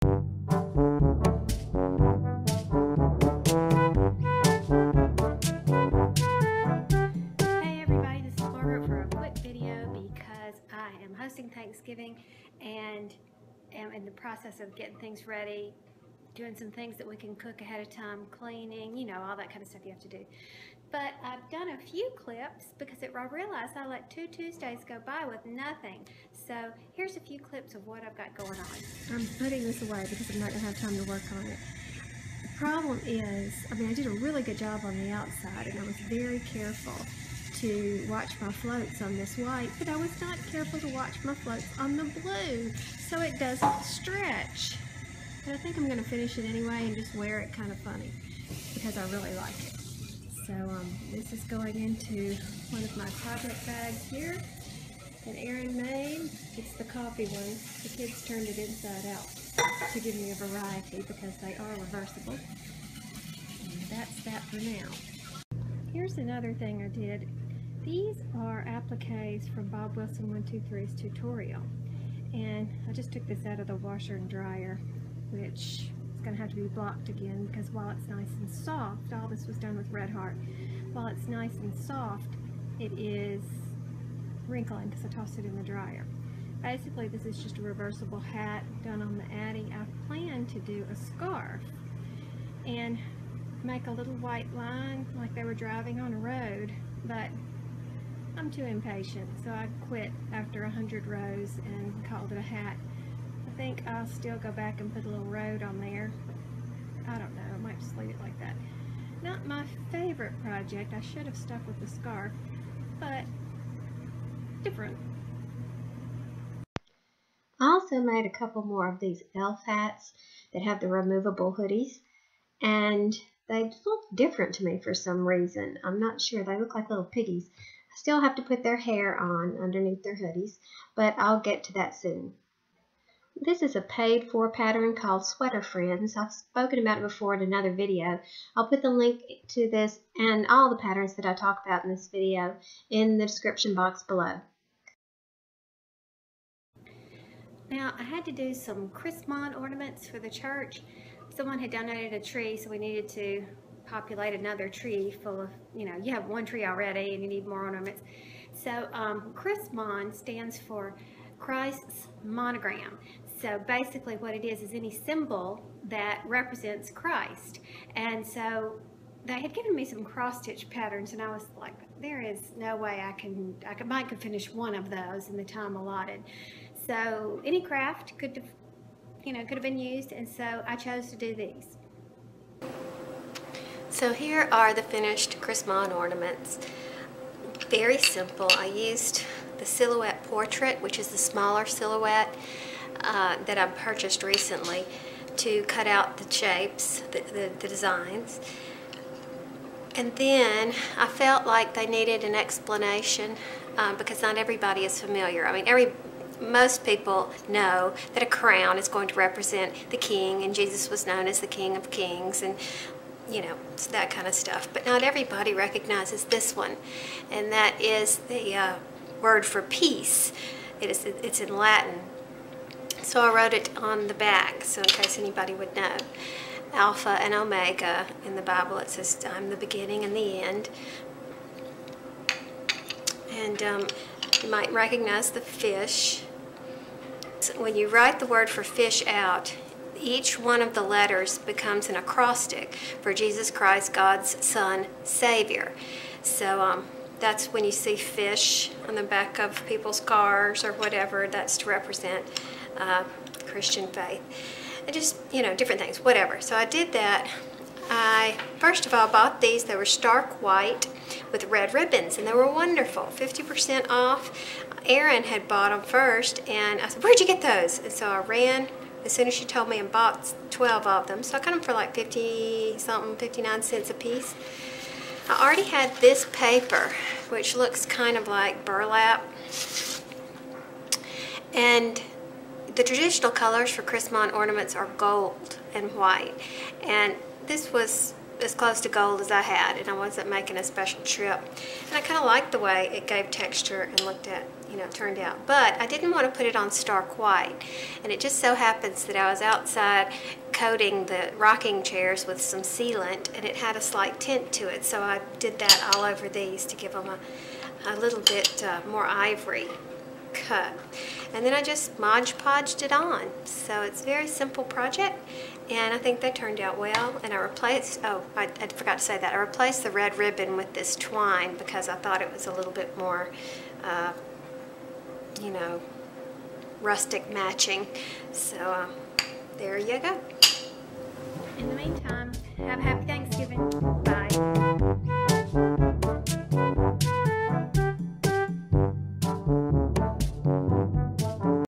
everybody, this is Margaret for a quick video because I am hosting Thanksgiving and am in the process of getting things ready, doing some things that we can cook ahead of time, cleaning, you know, all that kind of stuff you have to do. But I've done a few clips because I realized I let 2 Tuesdays go by with nothing. So here's a few clips of what I've got going on. I'm putting this away because I'm not going to have time to work on it. The problem is, I did a really good job on the outside and I was very careful to watch my floats on this white, but I was not careful to watch my floats on the blue so it doesn't stretch. But I think I'm going to finish it anyway and just wear it kind of funny because I really like it. So this is going into one of my project bags here that Erin made. It's the coffee one. The kids turned it inside out to give me a variety because they are reversible. And that's that for now. Here's another thing I did. These are appliques from Bob Wilson 123's tutorial. And I just took this out of the washer and dryer, which is going to have to be blocked again because while it's nice and soft, all this was done with Red Heart. While it's nice and soft, it is wrinkling because I tossed it in the dryer. Basically, this is just a reversible hat done on the Addy. I plan to do a scarf and make a little white line like they were driving on a road, but I'm too impatient, so I quit after 100 rows and called it a hat. I think I'll still go back and put a little road on there. I don't know, I might just leave it like that. Not my favorite project. I should have stuck with the scarf, but different. I also made a couple more of these elf hats that have the removable hoodies, and they look different to me for some reason. I'm not sure. They look like little piggies. I still have to put their hair on underneath their hoodies, but I'll get to that soon. This is a paid for pattern called Sweater Friends. I've spoken about it before in another video. I'll put the link to this and all the patterns that I talk about in this video in the description box below. Now, I had to do some Chrismon ornaments for the church. Someone had donated a tree, so we needed to populate another tree full of, you know, you have one tree already and you need more ornaments. So Chrismon stands for Christ's monogram. So basically what it is any symbol that represents Christ. And so they had given me some cross-stitch patterns and I was like, there is no way I might could finish one of those in the time allotted. So any craft could have been used, and so I chose to do these. So here are the finished Chrismon ornaments. Very simple. I used the silhouette portrait, which is the smaller silhouette that I purchased recently, to cut out the shapes, the designs. And then I felt like they needed an explanation because not everybody is familiar. Most people know that a crown is going to represent the king, and Jesus was known as the King of Kings, and you know, it's that kind of stuff. But not everybody recognizes this one, and that is the word for peace. It's in Latin. So I wrote it on the back, so in case anybody would know. Alpha and Omega. In the Bible it says I'm the beginning and the end. And you might recognize the fish. So when you write the word for fish out, each one of the letters becomes an acrostic for Jesus Christ, God's Son, Savior. So that's when you see fish on the back of people's cars or whatever, that's to represent Christian faith. And just, you know, different things, whatever. So I did that. I first of all bought these. They were stark white with red ribbons, and they were wonderful, 50% off. Erin had bought them first, and I said, where'd you get those? And so I ran as soon as she told me and bought 12 of them. So I got them for like 50-something, 59 cents a piece. I already had this paper, which looks kind of like burlap. And the traditional colors for Chrismon ornaments are gold and white. And this was as close to gold as I had, and I wasn't making a special trip. And I kind of liked the way it gave texture and looked at, you know, turned out. But I didn't want to put it on stark white, and it just so happens that I was outside coating the rocking chairs with some sealant, and it had a slight tint to it, so I did that all over these to give them a little bit more ivory cut. And then I just Mod Podged it on. So it's a very simple project, and I think they turned out well. And I replaced, oh, I forgot to say that, I replaced the red ribbon with this twine because I thought it was a little bit more, you know, rustic matching. So there you go. In the meantime, have a happy Thanksgiving.